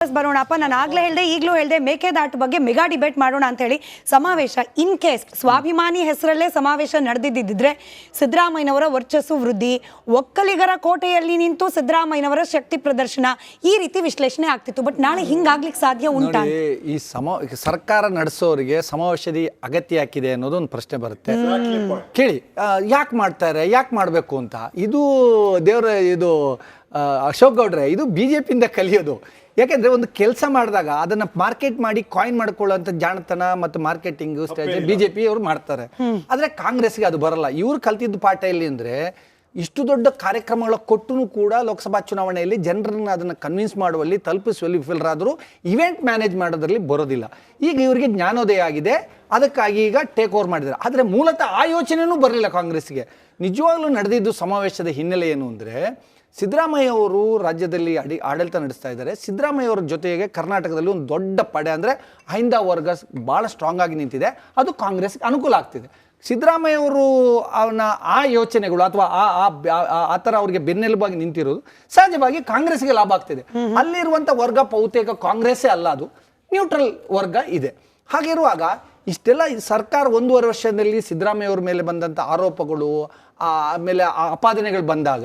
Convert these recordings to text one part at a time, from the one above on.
ಬರೋಣಪ್ಪ. ನಾನು ಆಗ್ಲೇ ಹೇಳ್ದೆ, ಈಗಲೂ ಹೇಳ್ದೆ, ಮೇಕೆದಾಟು ಬಗ್ಗೆ ಮೆಗಾ ಡಿಬೇಟ್ ಮಾಡೋಣ ಅಂತ ಹೇಳಿ. ಸಮಾವೇಶ ಇನ್ ಕೇಸ್ ಸ್ವಾಭಿಮಾನಿ ಹೆಸರಲ್ಲೇ ಸಮಾವೇಶ ನಡೆದಿದ್ದಿದ್ರೆ ಸಿದ್ದರಾಮಯ್ಯನವರ ವರ್ಚಸ್ಸು ವೃದ್ಧಿ, ಒಕ್ಕಲಿಗರ ಕೋಟೆಯಲ್ಲಿ ನಿಂತು ಸಿದ್ದರಾಮಯ್ಯನವರ ಶಕ್ತಿ ಪ್ರದರ್ಶನ, ಈ ರೀತಿ ವಿಶ್ಲೇಷಣೆ ಆಗ್ತಿತ್ತು. ಬಟ್ ನಾಳೆ ಹಿಂಗಾಗ್ಲಿಕ್ಕೆ ಸಾಧ್ಯ ಉಂಟಾ? ಈ ಸರ್ಕಾರ ನಡೆಸೋರಿಗೆ ಸಮಾವೇಶದ ಅಗತ್ಯ ಯಾಕಿದೆ ಅನ್ನೋದು ಒಂದು ಪ್ರಶ್ನೆ ಬರುತ್ತೆ. ಕೇಳಿ, ಯಾಕೆ ಮಾಡ್ತಾರೆ, ಯಾಕೆ ಮಾಡಬೇಕು ಅಂತ. ಇದು ಇದು ಅಶೋಕ್ ಗೌಡ್ರೆ, ಇದು BJP-ಯಿಂದ ಕಲಿಯೋದು. ಯಾಕೆಂದರೆ ಒಂದು ಕೆಲಸ ಮಾಡಿದಾಗ ಅದನ್ನು ಮಾರ್ಕೆಟ್ ಮಾಡಿ ಕಾಯಿನ್ ಮಾಡ್ಕೊಳ್ಳೋಂಥ ಜಾಣತನ ಮತ್ತು ಮಾರ್ಕೆಟಿಂಗು ಸ್ಟ್ರಾಟಜಿ BJP ಅವರು ಮಾಡ್ತಾರೆ. ಆದರೆ ಕಾಂಗ್ರೆಸ್ಗೆ ಅದು ಬರಲ್ಲ. ಇವ್ರು ಕಲ್ತಿದ್ದು ಪಾಠ ಎಲ್ಲಿ ಅಂದರೆ, ಇಷ್ಟು ದೊಡ್ಡ ಕಾರ್ಯಕ್ರಮಗಳ ಕೊಟ್ಟೂ ಕೂಡ ಲೋಕಸಭಾ ಚುನಾವಣೆಯಲ್ಲಿ ಜನರನ್ನ ಅದನ್ನು ಕನ್ವಿನ್ಸ್ ಮಾಡುವಲ್ಲಿ, ತಲುಪಿಸುವಲ್ಲಿ ವಿಫಲರಾದರೂ ಇವೆಂಟ್ ಮ್ಯಾನೇಜ್ ಮಾಡೋದ್ರಲ್ಲಿ ಬರೋದಿಲ್ಲ. ಈಗ ಇವರಿಗೆ ಜ್ಞಾನೋದಯ ಆಗಿದೆ, ಅದಕ್ಕಾಗಿ ಈಗ ಟೇಕ್ ಓವರ್ ಮಾಡಿದ್ದಾರೆ. ಆದರೆ ಮೂಲತಃ ಆ ಯೋಚನೆಯೂ ಬರಲಿಲ್ಲ ಕಾಂಗ್ರೆಸ್ಗೆ. ನಿಜವಾಗ್ಲೂ ನಡೆದಿದ್ದು ಸಮಾವೇಶದ ಹಿನ್ನೆಲೆ ಏನು ಅಂದರೆ, ಸಿದ್ದರಾಮಯ್ಯ ಅವರು ರಾಜ್ಯದಲ್ಲಿ ಆಡಳಿತ ನಡೆಸ್ತಾ ಇದ್ದಾರೆ. ಸಿದ್ದರಾಮಯ್ಯ ಅವರ ಜೊತೆಗೆ ಕರ್ನಾಟಕದಲ್ಲಿ ಒಂದು ದೊಡ್ಡ ಪಡೆ ಅಂದರೆ ಹೈಂದವ ವರ್ಗ ಭಾಳ ಸ್ಟ್ರಾಂಗ್ ಆಗಿ ನಿಂತಿದೆ. ಅದು ಕಾಂಗ್ರೆಸ್ಗೆ ಅನುಕೂಲ ಆಗ್ತಿದೆ. ಸಿದ್ದರಾಮಯ್ಯ ಅವರು ಅವನ ಆ ಯೋಚನೆಗಳು ಅಥವಾ ಆ ಥರ ಅವ್ರಿಗೆ ಬೆನ್ನೆಲುಬಾಗಿ ನಿಂತಿರೋದು ಸಹಜವಾಗಿ ಕಾಂಗ್ರೆಸ್ಗೆ ಲಾಭ ಆಗ್ತಿದೆ. ಅಲ್ಲಿರುವಂಥ ವರ್ಗ ಬಹುತೇಕ ಕಾಂಗ್ರೆಸ್ಸೇ ಅಲ್ಲ, ಅದು ನ್ಯೂಟ್ರಲ್ ವರ್ಗ ಇದೆ. ಹಾಗಿರುವಾಗ ಇಷ್ಟೆಲ್ಲ ಸರ್ಕಾರ 1.5 ವರ್ಷದಲ್ಲಿ ಸಿದ್ದರಾಮಯ್ಯ ಅವ್ರ ಮೇಲೆ ಬಂದಂಥ ಆರೋಪಗಳು, ಆಮೇಲೆ ಆಪಾದನೆಗಳು ಬಂದಾಗ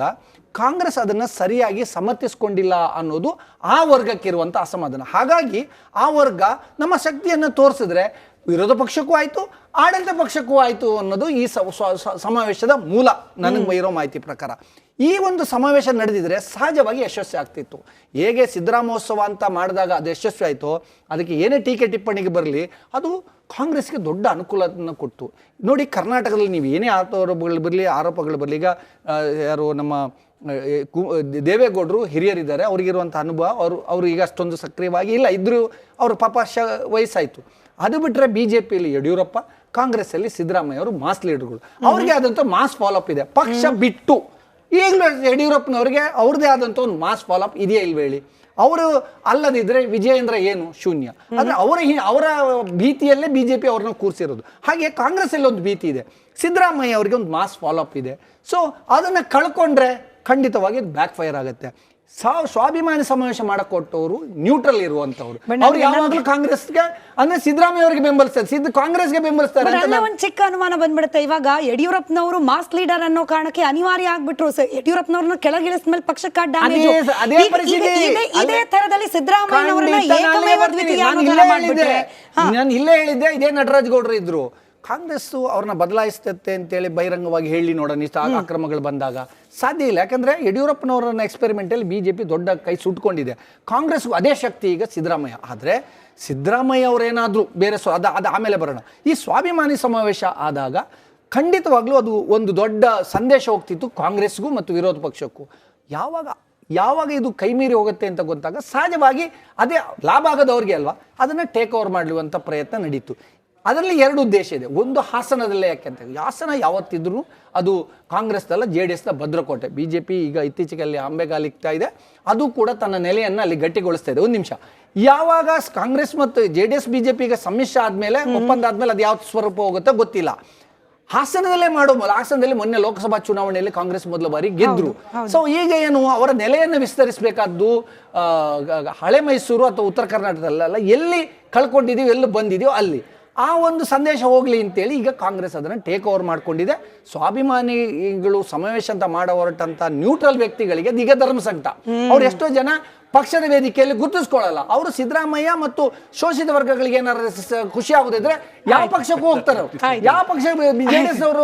ಕಾಂಗ್ರೆಸ್ ಅದನ್ನು ಸರಿಯಾಗಿ ಸಮರ್ಥಿಸ್ಕೊಂಡಿಲ್ಲ ಅನ್ನೋದು ಆ ವರ್ಗಕ್ಕಿರುವಂಥ ಅಸಮಾಧಾನ. ಹಾಗಾಗಿ ಆ ವರ್ಗ ನಮ್ಮ ಶಕ್ತಿಯನ್ನು ತೋರಿಸಿದ್ರೆ ವಿರೋಧ ಪಕ್ಷಕ್ಕೂ ಆಯಿತು, ಆಡಳಿತ ಪಕ್ಷಕ್ಕೂ ಆಯಿತು ಅನ್ನೋದು ಈ ಸಮಾವೇಶದ ಮೂಲ. ನನಗೆ ಇರೋ ಮಾಹಿತಿ ಪ್ರಕಾರ ಈ ಒಂದು ಸಮಾವೇಶ ನಡೆದಿದ್ರೆ ಸಹಜವಾಗಿ ಯಶಸ್ವಿ ಆಗ್ತಿತ್ತು. ಹೇಗೆ ಸಿದ್ದರಾಮೋತ್ಸವ ಅಂತ ಮಾಡಿದಾಗ ಅದು ಯಶಸ್ವಿ ಆಯಿತು, ಅದಕ್ಕೆ ಏನೇ ಟೀಕೆ ಟಿಪ್ಪಣಿಗೆ ಬರಲಿ, ಅದು ಕಾಂಗ್ರೆಸ್ಗೆ ದೊಡ್ಡ ಅನುಕೂಲವನ್ನು ಕೊಟ್ಟು. ನೋಡಿ, ಕರ್ನಾಟಕದಲ್ಲಿ ನೀವು ಏನೇ ಆರೋಪಗಳು ಬರಲಿ, ಈಗ ಯಾರು ನಮ್ಮ ದೇವೇಗೌಡರು ಹಿರಿಯರಿದ್ದಾರೆ, ಅವ್ರಿಗಿರುವಂಥ ಅನುಭವ, ಅವರು ಈಗ ಅಷ್ಟೊಂದು ಸಕ್ರಿಯವಾಗಿ ಇಲ್ಲ ಇದ್ದರೂ ಅವರು ಪಾಪ ವಯಸ್ಸಾಯಿತು. ಅದು ಬಿಟ್ಟರೆ BJP-ಯಲ್ಲಿ ಯಡಿಯೂರಪ್ಪ, ಕಾಂಗ್ರೆಸ್ಸಲ್ಲಿ ಸಿದ್ದರಾಮಯ್ಯ ಅವರು ಮಾಸ್ ಲೀಡರ್ಗಳು. ಅವ್ರಿಗೆ ಆದಂಥ ಮಾಸ್ ಫಾಲೋಅಪ್ ಇದೆ. ಪಕ್ಷ ಬಿಟ್ಟು ಈಗಲೂ ಯಡಿಯೂರಪ್ಪನವ್ರಿಗೆ ಅವ್ರದ್ದೇ ಆದಂಥ ಒಂದು ಮಾಸ್ ಫಾಲೋಅಪ್ ಇದೆಯಾ ಇಲ್ವೇ ಹೇಳಿ? ಅವರು ಅಲ್ಲದಿದ್ದರೆ ವಿಜಯೇಂದ್ರ ಏನು ಶೂನ್ಯ. ಆದರೆ ಅವರ ಭೀತಿಯಲ್ಲೇ BJP ಅವ್ರನ್ನ ಕೂರಿಸಿರೋದು. ಹಾಗೆ ಕಾಂಗ್ರೆಸ್ಸಲ್ಲಿ ಒಂದು ಭೀತಿ ಇದೆ, ಸಿದ್ದರಾಮಯ್ಯ ಅವರಿಗೆ ಒಂದು ಮಾಸ್ ಫಾಲೋಅಪ್ ಇದೆ. ಸೊ ಅದನ್ನು ಕಳ್ಕೊಂಡ್ರೆ ಖಂಡಿತವಾಗಿ ಬ್ಯಾಕ್ ಫೈರ್ ಆಗುತ್ತೆ. ಸ್ವಾಭಿಮಾನಿ ಸಮಾವೇಶ ಮಾಡಕೊಟ್ಟವರು ನ್ಯೂಟ್ರಲ್ ಇರುವಂತವ್ರು. ಅವ್ರು ಯಾವಾಗಲೂ ಕಾಂಗ್ರೆಸ್ಗೆ ಅಂದ್ರೆ ಸಿದ್ದರಾಮಯ್ಯ ಅವರಿಗೆ ಬೆಂಬಲಿಸ್ತಾರೆ, ಕಾಂಗ್ರೆಸ್ಗೆ ಬೆಂಬಲಿಸ್ತಾರೆ. ಒಂದು ಚಿಕ್ಕ ಅನುಮಾನ ಬಂದ್ಬಿಡುತ್ತೆ. ಇವಾಗ ಯಡಿಯೂರಪ್ಪನವರು ಮಾಸ್ ಲೀಡರ್ ಅನ್ನೋ ಕಾರಣಕ್ಕೆ ಅನಿವಾರ್ಯ ಆಗ್ಬಿಟ್ರು. ಯಡಿಯೂರಪ್ಪನವ್ರನ್ನ ಕೆಳಗಿಳಿಸಿದ ಮೇಲೆ ಪಕ್ಷಕ್ಕೆ ಡ್ಯಾಮೇಜ್. ಇದೇ ತರದಲ್ಲಿ ಸಿದ್ದರಾಮಯ್ಯ ನಾನು ಇಲ್ಲೇ ಹೇಳಿದ್ದೆ, ಇದೇ ನಟರಾಜ್ ಗೌಡರು ಇದ್ರು. ಕಾಂಗ್ರೆಸ್ಸು ಅವ್ರನ್ನ ಬದಲಾಯಿಸ್ತತೆ ಅಂತೇಳಿ ಬಹಿರಂಗವಾಗಿ ಹೇಳಿ ನೋಡೋಣ, ಇಷ್ಟ ಅಕ್ರಮಗಳು ಬಂದಾಗ ಸಾಧ್ಯ ಇಲ್ಲ. ಯಾಕಂದರೆ ಯಡಿಯೂರಪ್ಪನವರನ್ನ ಎಕ್ಸ್ಪೆರಿಮೆಂಟಲ್ಲಿ BJP ದೊಡ್ಡ ಕೈ ಸುಟ್ಕೊಂಡಿದೆ. ಕಾಂಗ್ರೆಸ್ಗೂ ಅದೇ ಶಕ್ತಿ ಈಗ ಸಿದ್ದರಾಮಯ್ಯ. ಆದರೆ ಸಿದ್ದರಾಮಯ್ಯ ಅವರೇನಾದರೂ ಬೇರೆ ಅದು ಆಮೇಲೆ ಬರೋಣ. ಈ ಸ್ವಾಭಿಮಾನಿ ಸಮಾವೇಶ ಆದಾಗ ಖಂಡಿತವಾಗ್ಲೂ ಅದು ಒಂದು ದೊಡ್ಡ ಸಂದೇಶ ಹೋಗ್ತಿತ್ತು ಕಾಂಗ್ರೆಸ್ಗೂ ಮತ್ತು ವಿರೋಧ ಪಕ್ಷಕ್ಕೂ. ಯಾವಾಗ ಇದು ಕೈಮೀರಿ ಹೋಗುತ್ತೆ ಅಂತ ಗೊತ್ತಾಗ ಸಹಜವಾಗಿ ಅದೇ ಲಾಭ ಆಗೋದವ್ರಿಗೆ ಅಲ್ವಾ, ಅದನ್ನು ಟೇಕ್ ಓವರ್ ಮಾಡುವಂಥ ಪ್ರಯತ್ನ ನಡೀತು. ಅದರಲ್ಲಿ 2 ಉದ್ದೇಶ ಇದೆ. ಒಂದು, ಹಾಸನದಲ್ಲೇ. ಯಾಕೆಂತ ಹಾಸನ ಯಾವತ್ತಿದ್ರೂ ಅದು ಕಾಂಗ್ರೆಸ್ದಲ್ಲ, JDS-ನ ಭದ್ರಕೋಟೆ. BJP ಈಗ ಇತ್ತೀಚೆಗೆ ಅಲ್ಲಿ ಅಂಬೆಗಾಲಿಕ್ತಾ ಇದೆ, ಅದು ಕೂಡ ತನ್ನ ನೆಲೆಯನ್ನು ಅಲ್ಲಿ ಗಟ್ಟಿಗೊಳಿಸ್ತಾ ಇದೆ. ಒಂದು ನಿಮಿಷ, ಯಾವಾಗ ಕಾಂಗ್ರೆಸ್ ಮತ್ತು JDS BJP-ಗೆ ಸಮ್ಮಿಶ್ರ ಆದಮೇಲೆ, ಒಪ್ಪಂದ ಆದಮೇಲೆ ಅದು ಯಾವ ಸ್ವರೂಪ ಹೋಗುತ್ತೋ ಗೊತ್ತಿಲ್ಲ. ಹಾಸನದಲ್ಲೇ ಹಾಸನದಲ್ಲಿ ಮೊನ್ನೆ ಲೋಕಸಭಾ ಚುನಾವಣೆಯಲ್ಲಿ ಕಾಂಗ್ರೆಸ್ ಮೊದಲ ಬಾರಿ ಗೆದ್ರು. ಸೊ ಈಗ ಏನು, ಅವರ ನೆಲೆಯನ್ನು ವಿಸ್ತರಿಸಬೇಕಾದ್ದು ಹಳೆ ಮೈಸೂರು ಅಥವಾ ಉತ್ತರ ಕರ್ನಾಟಕದಲ್ಲ, ಎಲ್ಲಿ ಕಳ್ಕೊಂಡಿದೀವಿ, ಎಲ್ಲಿ ಬಂದಿದೆಯೋ ಅಲ್ಲಿ ಆ ಒಂದು ಸಂದೇಶ ಹೋಗಲಿ ಅಂತೇಳಿ ಈಗ ಕಾಂಗ್ರೆಸ್ ಅದನ್ನು ಟೇಕ್ ಓವರ್ ಮಾಡ್ಕೊಂಡಿದೆ. ಸ್ವಾಭಿಮಾನಿಗಳು ಸಮಾವೇಶ ಅಂತ ಮಾಡೋ ಹೊರಟಂಥ ನ್ಯೂಟ್ರಲ್ ವ್ಯಕ್ತಿಗಳಿಗೆ ದಿಗ ಧರ್ಮ ಸಂಕಟ. ಅವ್ರು ಎಷ್ಟೋ ಜನ ಪಕ್ಷದ ವೇದಿಕೆಯಲ್ಲಿ ಗುರುತಿಸ್ಕೊಳ್ಳಲ್ಲ. ಅವರು ಸಿದ್ದರಾಮಯ್ಯ ಮತ್ತು ಶೋಷಿತ ವರ್ಗಗಳಿಗೆ ಏನಾದ್ರು ಖುಷಿ ಆಗುದಿದ್ರೆ ಯಾವ ಪಕ್ಷಕ್ಕೂ ಹೋಗ್ತಾರೆ. ಯಾವ ಪಕ್ಷ JDS ಅವರು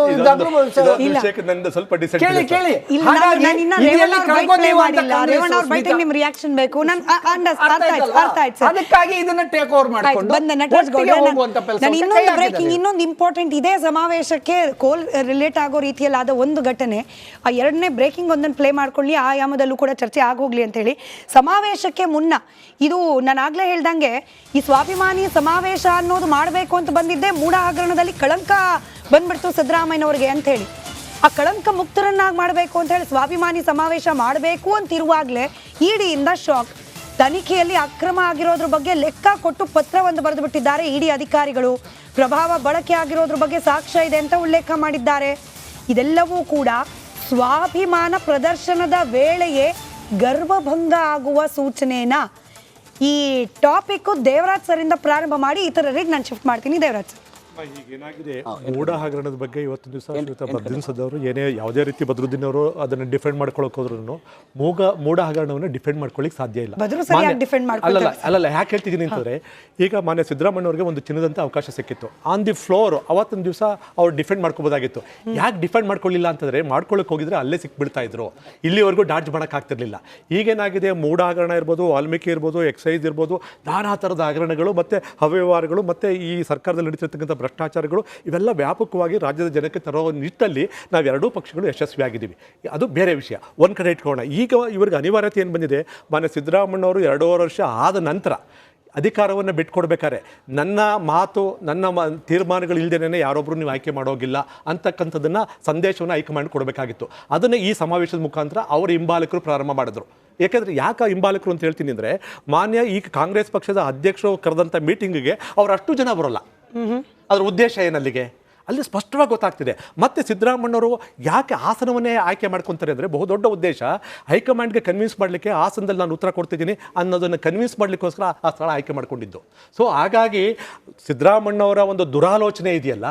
ಅದಕ್ಕಾಗಿ ಇದನ್ನ ಟೇಕ್ ಓವರ್ ಮಾಡ್ಕೊಂಡು ಇನ್ನೊಂದು ಇಂಪಾರ್ಟೆಂಟ್ ಇದೇ ಸಮಾವೇಶಕ್ಕೆ ಕೋಲ್ ರಿಲೇಟ್ ಆಗೋ ರೀತಿಯಲ್ಲಿ ಆದ ಒಂದು ಘಟನೆ. ಆ 2ನೇ ಬ್ರೇಕಿಂಗ್ ಒಂದನ್ನು ಪ್ಲೇ ಮಾಡ್ಕೊಳ್ಳಿ, ಆಯಾಮದಲ್ಲೂ ಕೂಡ ಚರ್ಚೆ ಆಗೋಗ್ಲಿ ಅಂತ ಹೇಳಿ. ಸಮಾವೇಶಕ್ಕೆ ಮುನ್ನ ಇದು ನಾನು ಆಗ್ಲೇ ಹೇಳ್ದಂಗೆ, ಈ ಸ್ವಾಭಿಮಾನಿ ಸಮಾವೇಶ ಅನ್ನೋದು ಮಾಡಬೇಕು ಅಂತ ಬಂದಿದ್ದೆ, ಮೂಢ ಹಗರಣದಲ್ಲಿ ಕಳಂಕ ಬಂದ್ಬಿಡ್ತು ಸಿದ್ದರಾಮಯ್ಯನವ್ರಿಗೆ ಅಂತ ಹೇಳಿ. ಆ ಕಳಂಕ ಮುಕ್ತರನ್ನಾಗಿ ಮಾಡಬೇಕು ಅಂತ ಹೇಳಿ ಸ್ವಾಭಿಮಾನಿ ಸಮಾವೇಶ ಮಾಡಬೇಕು ಅಂತಿರುವಾಗಲೇ ED-ಯಿಂದ ಶಾಕ್. ತನಿಖೆಯಲ್ಲಿ ಅಕ್ರಮ ಆಗಿರೋದ್ರ ಬಗ್ಗೆ ಲೆಕ್ಕ ಕೊಟ್ಟು ಪತ್ರವನ್ನು ಬರೆದು ಬಿಟ್ಟಿದ್ದಾರೆ ED ಅಧಿಕಾರಿಗಳು. ಪ್ರಭಾವ ಬಳಕೆ ಆಗಿರೋದ್ರ ಬಗ್ಗೆ ಸಾಕ್ಷ್ಯ ಇದೆ ಅಂತ ಉಲ್ಲೇಖ ಮಾಡಿದ್ದಾರೆ. ಇದೆಲ್ಲವೂ ಕೂಡ ಸ್ವಾಭಿಮಾನ ಪ್ರದರ್ಶನದ ವೇಳೆಯೇ ಗರ್ವಭಂಗ ಆಗುವ ಸೂಚನೆಯನ್ನ ಈ ಟಾಪಿಕ್ ದೇವರಾಜ್ ಸರಿಂದ ಪ್ರಾರಂಭ ಮಾಡಿ ಇತರರಿಗೆ ನಾನು ಶಿಫ್ಟ್ ಮಾಡ್ತೀನಿ. ದೇವರಾಜ್ ಸರ್, ಈಗ ಏನಾಗಿದೆ, ಮೂಢ ಹಗರಣದ ಬಗ್ಗೆ ಇವತ್ತಿನ ದಿವಸ ಶ್ವೇತಾ ಬದ್ರಿನ್ ಸದವರು ಏನೇ ಯಾವುದೇ ರೀತಿ ಬದ್ರುದ್ದೀನ್ ಅವರು ಅದನ್ನು ಡಿಫೆಂಡ್ ಮಾಡ್ಕೊಳಕ್ ಹೋದ್ರು ಮೂಢ ಹಗರಣವನ್ನು ಡಿಫೆಂಡ್ ಮಾಡ್ಕೊಳ್ಳಿಕ್ ಸಾಧ್ಯ ಇಲ್ಲ. ಬದ್ರು ಸರ್ ಯಾಕೆ ಡಿಫೆಂಡ್ ಮಾಡ್ಕೊಳ್ತಾರೆ? ಅಲ್ಲಲ್ಲ, ಯಾಕೆ ಹೇಳ್ತಿದ್ದೀನಿ ಅಂತಂದ್ರೆ, ಈಗ ಮಾನ್ಯ ಸಿದ್ದರಾಮಯ್ಯ ಅವರಿಗೆ ಒಂದು ಚಿನ್ನದಂತ ಅವಕಾಶ ಸಿಕ್ಕಿತ್ತು ಆನ್ ದಿ ಫ್ಲೋರ್. ಅವತ್ತಿನ ದಿವಸ ಅವ್ರು ಡಿಫೆಂಡ್ ಮಾಡ್ಕೋಬೋದಾಗಿತ್ತು. ಯಾಕೆ ಡಿಫೆಂಡ್ ಮಾಡ್ಕೊಳ್ಳಿಲ್ಲ ಅಂತಂದ್ರೆ, ಮಾಡ್ಕೊಳ್ಳೋಕೆ ಹೋಗಿದ್ರೆ ಅಲ್ಲೇ ಸಿಕ್ಬಿಡ್ತಾ ಇದ್ರು, ಇಲ್ಲಿವರೆಗೂ ಡಾಡ್ಜ್ ಮಾಡಕ್ ಆಗ್ತಿರ್ಲಿಲ್ಲ. ಈಗೇನಾಗಿದೆ, ಮೂಢ ಹಗರಣ ಇರ್ಬೋದು, ವಾಲ್ಮೀಕಿ ಇರ್ಬೋದು, ಎಕ್ಸೈಸ್ ಇರ್ಬೋದು, ನಾನಾ ಥರದ ಹಗರಣಗಳು ಮತ್ತೆ ಅವ್ಯವಹಾರಗಳು ಮತ್ತೆ ಈ ಸರ್ಕಾರದಲ್ಲಿ ನಡೀತಿರ್ತಕ್ಕಂಥ ಭ್ರಷ್ಟಾಚಾರಗಳು ಇವೆಲ್ಲ ವ್ಯಾಪಕವಾಗಿ ರಾಜ್ಯದ ಜನಕ್ಕೆ ತರೋ ನಿಟ್ಟಲ್ಲಿ ನಾವು ಎರಡೂ ಪಕ್ಷಗಳು ಯಶಸ್ವಿಯಾಗಿದ್ದೀವಿ. ಅದು ಬೇರೆ ವಿಷಯ, ಒಂದು ಕಡೆ ಇಟ್ಕೊಳ್ಳೋಣ. ಈಗ ಇವ್ರಿಗೆ ಅನಿವಾರ್ಯತೆ ಏನು ಬಂದಿದೆ, ಮಾನ್ಯ ಸಿದ್ದರಾಮಯ್ಯವರು 2.5 ವರ್ಷ ಆದ ನಂತರ ಅಧಿಕಾರವನ್ನು ಬಿಟ್ಕೊಡ್ಬೇಕಾದ್ರೆ ನನ್ನ ಮಾತು ನನ್ನ ತೀರ್ಮಾನಗಳು ಇಲ್ಲದೇನೆ ಯಾರೊಬ್ಬರು ನೀವು ಆಯ್ಕೆ ಮಾಡೋಗಿಲ್ಲ ಅಂತಕ್ಕಂಥದ್ದನ್ನು ಸಂದೇಶವನ್ನು ಹೈಕಮಾಂಡ್ ಕೊಡಬೇಕಾಗಿತ್ತು. ಅದನ್ನು ಈ ಸಮಾವೇಶದ ಮುಖಾಂತರ ಅವರ ಹಿಂಬಾಲಕರು ಪ್ರಾರಂಭ ಮಾಡಿದ್ರು. ಯಾಕೆಂದರೆ ಯಾಕೆ ಹಿಂಬಾಲಕರು ಅಂತ ಹೇಳ್ತೀನಿ ಅಂದರೆ, ಮಾನ್ಯ ಈಗ ಕಾಂಗ್ರೆಸ್ ಪಕ್ಷದ ಅಧ್ಯಕ್ಷರು ಕರೆದಂಥ ಮೀಟಿಂಗಿಗೆ ಅವ್ರು ಅಷ್ಟು ಜನ ಬರೋಲ್ಲ. ಅದರ ಉದ್ದೇಶ ಏನಲ್ಲಿಗೆ ಅಲ್ಲಿ ಸ್ಪಷ್ಟವಾಗಿ ಗೊತ್ತಾಗ್ತಿದೆ. ಮತ್ತು ಸಿದ್ದರಾಮಯ್ಯವರು ಯಾಕೆ ಹಾಸನವನ್ನೇ ಆಯ್ಕೆ ಮಾಡ್ಕೊತಾರೆ ಅಂದರೆ, ಬಹುದೊಡ್ಡ ಉದ್ದೇಶ ಹೈಕಮಾಂಡ್ಗೆ ಕನ್ವಿನ್ಸ್ ಮಾಡಲಿಕ್ಕೆ ಹಾಸನದಲ್ಲಿ ನಾನು ಉತ್ತರ ಕೊಡ್ತಿದ್ದೀನಿ ಅನ್ನೋದನ್ನು ಕನ್ವಿನ್ಸ್ ಮಾಡಲಿಕ್ಕೋಸ್ಕರ ಆ ಸ್ಥಳ ಆಯ್ಕೆ ಮಾಡ್ಕೊಂಡಿದ್ದು. ಸೊ ಹಾಗಾಗಿ ಸಿದ್ದರಾಮಯ್ಯವರ ಒಂದು ದುರಾಲೋಚನೆ ಇದೆಯಲ್ಲ,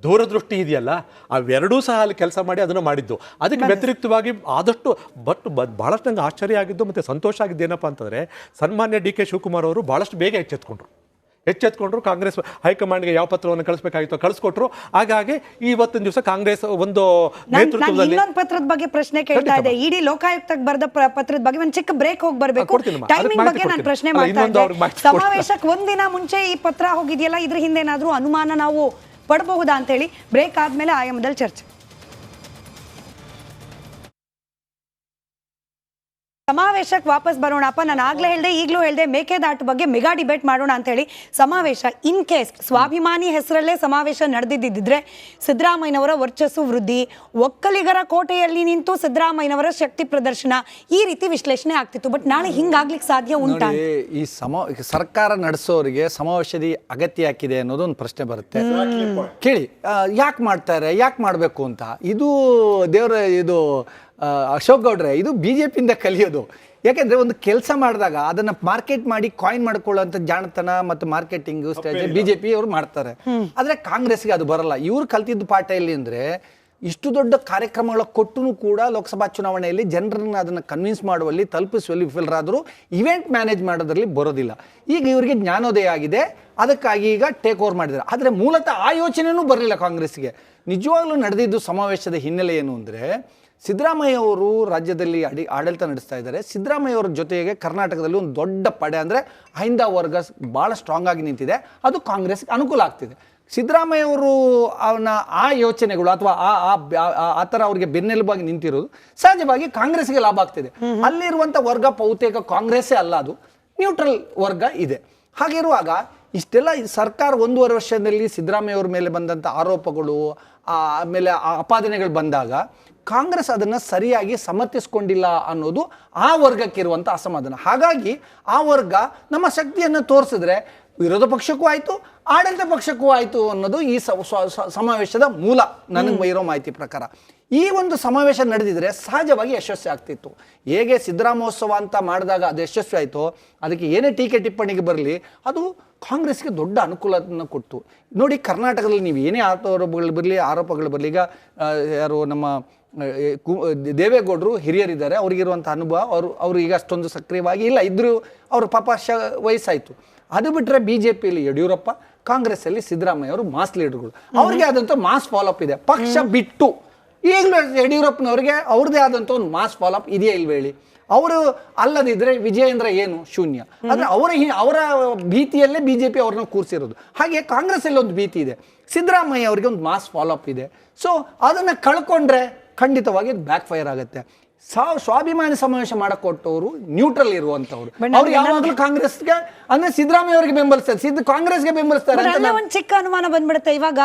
ದೂರದೃಷ್ಟಿ ಇದೆಯಲ್ಲ, ಅವೆರಡೂ ಸಹ ಅಲ್ಲಿ ಕೆಲಸ ಮಾಡಿ ಅದನ್ನು ಮಾಡಿದ್ದು. ಅದಕ್ಕೆ ವ್ಯತಿರಿಕ್ತವಾಗಿ ಆದಷ್ಟು ಭಾಳಷ್ಟು ನಂಗೆ ಆಶ್ಚರ್ಯ ಆಗಿದ್ದು ಮತ್ತು ಸಂತೋಷ ಆಗಿದ್ದು ಏನಪ್ಪ ಅಂತಂದರೆ, ಸನ್ಮಾನ್ಯ ಡಿ ಕೆ ಶಿವಕುಮಾರ್ ಅವರು ಭಾಳಷ್ಟು ಬೇಗ ಎಚ್ಚೆತ್ಕೊಂಡ್ರು. ಕಾಂಗ್ರೆಸ್ ಹೈಕಮಾಂಡ್ಗೆ ಯಾವ ಪತ್ರವನ್ನು ಕಳಿಸ್ಬೇಕಾಗಿತ್ತು ಕಳಿಸ್ಕೊಟ್ರು. ಹಾಗಾಗಿ ಇವತ್ತಿನ ದಿವಸ ಕಾಂಗ್ರೆಸ್ ಒಂದು ನೇತೃತ್ವದಲ್ಲಿ ಇನ್ನೊಂದು ಪತ್ರದ ಬಗ್ಗೆ ಪ್ರಶ್ನೆ ಕೇಳ್ತಾ ಇದೆ. ಇಡೀ ಲೋಕಾಯುಕ್ತಕ್ಕೆ ಬರೆದ ಪತ್ರದ ಬಗ್ಗೆ ಒಂದು ಚಿಕ್ಕ ಬ್ರೇಕ್ ಹೋಗಿ ಬರಬೇಕು. ಟೈಮಿಂಗ್ ಬಗ್ಗೆ ನಾನು ಪ್ರಶ್ನೆ ಮಾಡ್ತಾ ಇದ್ದೆ. ಸಮಾವೇಶಕ್ಕೆ ಒಂದಿನ ಮುಂಚೆ ಈ ಪತ್ರ ಹೋಗಿದೆಯಲ್ಲ, ಇದ್ರ ಹಿಂದೆ ಏನಾದರೂ ಅನುಮಾನ ನಾವು ಪಡಬಹುದಾ ಅಂತ ಹೇಳಿ ಬ್ರೇಕ್ ಆದ್ಮೇಲೆ ಆಯಾಮದಲ್ಲಿ ಚರ್ಚೆ. ಸಮಾವೇಶಕ್ಕೆ ವಾಪಸ್ ಬರೋಣಪ್ಪ. ನಾನು ಆಗ್ಲೇ ಹೇಳಿದೆ, ಈಗಲೂ ಹೇಳಿದೆ, ಮೇಕೆದಾಟು ಬಗ್ಗೆ ಮೆಗಾ ಡಿಬೇಟ್ ಮಾಡೋಣ ಅಂತ ಹೇಳಿ. ಸಮಾವೇಶ ಇನ್ ಕೇಸ್ ಸ್ವಾಭಿಮಾನಿ ಹೆಸರಲ್ಲೇ ಸಮಾವೇಶ ನಡೆದಿದ್ದಿದ್ರೆ ಸಿದ್ದರಾಮಯ್ಯನವರ ವರ್ಚಸ್ಸು ವೃದ್ಧಿ, ಒಕ್ಕಲಿಗರ ಕೋಟೆಯಲ್ಲಿ ನಿಂತು ಸಿದ್ದರಾಮಯ್ಯನವರ ಶಕ್ತಿ ಪ್ರದರ್ಶನ, ಈ ರೀತಿ ವಿಶ್ಲೇಷಣೆ ಆಗ್ತಿತ್ತು. ಬಟ್ ನಾಳೆ ಹಿಂಗಾಗ್ಲಿಕ್ಕೆ ಸಾಧ್ಯ ಉಂಟಾ? ಈ ಸರ್ಕಾರ ನಡೆಸೋರಿಗೆ ಸಮಾವೇಶದ ಅಗತ್ಯ ಯಾಕಿದೆ ಅನ್ನೋದು ಒಂದು ಪ್ರಶ್ನೆ ಬರುತ್ತೆ. ಕೇಳಿ, ಯಾಕೆ ಮಾಡ್ತಾರೆ, ಯಾಕೆ ಮಾಡಬೇಕು ಅಂತ. ಇದು ಅಶೋಕ್ ಗೌಡ್ರೆ, ಇದು BJPಯಿಂದ ಕಲಿಯೋದು. ಯಾಕೆಂದರೆ ಒಂದು ಕೆಲಸ ಮಾಡಿದಾಗ ಅದನ್ನು ಮಾರ್ಕೆಟ್ ಮಾಡಿ ಕಾಯಿನ್ ಮಾಡ್ಕೊಳ್ಳೋಂಥ ಜಾಣತನ ಮತ್ತು ಮಾರ್ಕೆಟಿಂಗ್ ಸ್ಟ್ರಾಟಜಿ BJP ಅವರು ಮಾಡ್ತಾರೆ. ಆದರೆ ಕಾಂಗ್ರೆಸ್ಗೆ ಅದು ಬರಲ್ಲ. ಇವ್ರು ಕಲ್ತಿದ್ದು ಪಾಠ ಎಲ್ಲಿ ಅಂದರೆ, ಇಷ್ಟು ದೊಡ್ಡ ಕಾರ್ಯಕ್ರಮಗಳ ಕೊಟ್ಟೂ ಕೂಡ ಲೋಕಸಭಾ ಚುನಾವಣೆಯಲ್ಲಿ ಜನರನ್ನು ಅದನ್ನು ಕನ್ವಿನ್ಸ್ ಮಾಡುವಲ್ಲಿ ತಲುಪಿಸುವಲ್ಲಿ ವಿಫಲರಾದರೂ ಇವೆಂಟ್ ಮ್ಯಾನೇಜ್ ಮಾಡೋದ್ರಲ್ಲಿ ಬರೋದಿಲ್ಲ. ಈಗ ಇವರಿಗೆ ಜ್ಞಾನೋದಯ ಆಗಿದೆ, ಅದಕ್ಕಾಗಿ ಈಗ ಟೇಕ್ ಓವರ್ ಮಾಡಿದ್ದಾರೆ. ಆದರೆ ಮೂಲತಃ ಆ ಯೋಚನೆಯೂ ಬರಲಿಲ್ಲ ಕಾಂಗ್ರೆಸ್ಗೆ. ನಿಜವಾಗ್ಲೂ ನಡೆದಿದ್ದು ಸಮಾವೇಶದ ಹಿನ್ನೆಲೆ ಏನು ಅಂದರೆ, ಸಿದ್ದರಾಮಯ್ಯ ಅವರು ರಾಜ್ಯದಲ್ಲಿ ಆಡಳಿತ ನಡೆಸ್ತಾ ಇದ್ದಾರೆ. ಸಿದ್ದರಾಮಯ್ಯ ಅವರ ಜೊತೆಗೆ ಕರ್ನಾಟಕದಲ್ಲಿ ಒಂದು ದೊಡ್ಡ ಪಡೆ ಅಂದರೆ ಹೈಂದ ವರ್ಗ ಭಾಳ ಸ್ಟ್ರಾಂಗ್ ಆಗಿ ನಿಂತಿದೆ. ಅದು ಕಾಂಗ್ರೆಸ್ಗೆ ಅನುಕೂಲ ಆಗ್ತಿದೆ. ಸಿದ್ದರಾಮಯ್ಯ ಅವರು ಆ ಯೋಚನೆಗಳು ಅಥವಾ ಆ ಥರ ಅವ್ರಿಗೆ ಬೆನ್ನೆಲುಬಾಗಿ ನಿಂತಿರೋದು ಸಹಜವಾಗಿ ಕಾಂಗ್ರೆಸ್ಗೆ ಲಾಭ ಆಗ್ತಿದೆ. ಅಲ್ಲಿರುವಂಥ ವರ್ಗ ಬಹುತೇಕ ಕಾಂಗ್ರೆಸ್ಸೇ ಅಲ್ಲ, ಅದು ನ್ಯೂಟ್ರಲ್ ವರ್ಗ ಇದೆ. ಹಾಗಿರುವಾಗ ಇಷ್ಟೆಲ್ಲ ಸರ್ಕಾರ 1.5 ವರ್ಷದಲ್ಲಿ ಸಿದ್ದರಾಮಯ್ಯ ಅವ್ರ ಮೇಲೆ ಬಂದಂಥ ಆರೋಪಗಳು, ಆಮೇಲೆ ಅಪಾದನೆಗಳು ಬಂದಾಗ ಕಾಂಗ್ರೆಸ್ ಅದನ್ನು ಸರಿಯಾಗಿ ಸಮರ್ಥಿಸ್ಕೊಂಡಿಲ್ಲ ಅನ್ನೋದು ಆ ವರ್ಗಕ್ಕಿರುವಂಥ ಅಸಮಾಧಾನ. ಹಾಗಾಗಿ ಆ ವರ್ಗ ನಮ್ಮ ಶಕ್ತಿಯನ್ನು ತೋರಿಸಿದ್ರೆ ವಿರೋಧ ಪಕ್ಷಕ್ಕೂ ಆಯಿತು, ಆಡಳಿತ ಪಕ್ಷಕ್ಕೂ ಆಯಿತು ಅನ್ನೋದು ಈ ಸಮಾವೇಶದ ಮೂಲ ನನಗೆ ಇರೋ ಮಾಹಿತಿ ಪ್ರಕಾರ. ಈ ಒಂದು ಸಮಾವೇಶ ನಡೆದಿದ್ರೆ ಸಹಜವಾಗಿ ಯಶಸ್ವಿ ಆಗ್ತಿತ್ತು. ಹೇಗೆ ಸಿದ್ದರಾಮೋತ್ಸವ ಅಂತ ಮಾಡಿದಾಗ ಅದು ಯಶಸ್ವಿ ಆಯಿತೋ, ಅದಕ್ಕೆ ಏನೇ ಟೀಕೆ ಟಿಪ್ಪಣಿಗೆ ಬರಲಿ, ಅದು ಕಾಂಗ್ರೆಸ್ಗೆ ದೊಡ್ಡ ಅನುಕೂಲವನ್ನು ಕೊಟ್ಟು. ನೋಡಿ, ಕರ್ನಾಟಕದಲ್ಲಿ ನೀವು ಏನೇ ಆರೋಪಗಳು ಬರಲಿ, ಈಗ ಯಾರು ನಮ್ಮ ದೇವೇಗೌಡರು ಹಿರಿಯರಿದ್ದಾರೆ, ಅವ್ರಿಗಿರುವಂಥ ಅನುಭವ, ಅವರು ಈಗ ಅಷ್ಟೊಂದು ಸಕ್ರಿಯವಾಗಿ ಇಲ್ಲ ಇದ್ದರೂ ಅವರು ಪಾಪ ವಯಸ್ಸಾಯಿತು. ಅದು ಬಿಟ್ಟರೆ BJPಯಲ್ಲಿ ಯಡಿಯೂರಪ್ಪ, ಕಾಂಗ್ರೆಸ್ಸಲ್ಲಿ ಸಿದ್ದರಾಮಯ್ಯ ಅವರು ಮಾಸ್ ಲೀಡರ್ಗಳು. ಅವ್ರಿಗೆ ಆದಂಥ ಮಾಸ್ ಫಾಲೋಅಪ್ ಇದೆ. ಪಕ್ಷ ಬಿಟ್ಟು ಈಗಲೂ ಯಡಿಯೂರಪ್ಪನವ್ರಿಗೆ ಅವ್ರದ್ದೇ ಆದಂಥ ಒಂದು ಮಾಸ್ ಫಾಲೋಅಪ್ ಇದೆಯಾ ಇಲ್ವ ಹೇಳಿ? ಅವರು ಅಲ್ಲದಿದ್ದರೆ ವಿಜಯೇಂದ್ರ ಏನು ಶೂನ್ಯ. ಆದರೆ ಅವರ ಭೀತಿಯಲ್ಲೇ BJP ಅವ್ರನ್ನ ಕೂರಿಸಿರೋದು. ಹಾಗೆ ಕಾಂಗ್ರೆಸ್ಸಲ್ಲಿ ಒಂದು ಭೀತಿ ಇದೆ, ಸಿದ್ದರಾಮಯ್ಯ ಅವರಿಗೆ ಒಂದು ಮಾಸ್ ಫಾಲೋಅಪ್ ಇದೆ. ಸೊ ಅದನ್ನು ಕಳ್ಕೊಂಡ್ರೆ ಖಂಡಿತವಾಗಿ ಬ್ಯಾಕ್ ಫೈರ್ ಆಗುತ್ತೆ. ಸ್ವಾಭಿಮಾನಿ ಸಮಾವೇಶ ಮಾಡಕೊಟ್ಟವರು ನ್ಯೂಟ್ರಲ್ ಇರುವಂತವ್ರು. ಅವ್ರು ಯಾವಾಗಲೂ ಕಾಂಗ್ರೆಸ್ಗೆ ಅಂದ್ರೆ ಸಿದ್ದರಾಮಯ್ಯ ಅವರಿಗೆ ಬೆಂಬಲಿಸ್ತಾರೆ, ಕಾಂಗ್ರೆಸ್ಗೆ ಬೆಂಬಲಿಸ್ತಾರೆ. ಒಂದು ಚಿಕ್ಕ ಅನುಮಾನ ಬಂದ್ಬಿಡುತ್ತೆ ಇವಾಗ.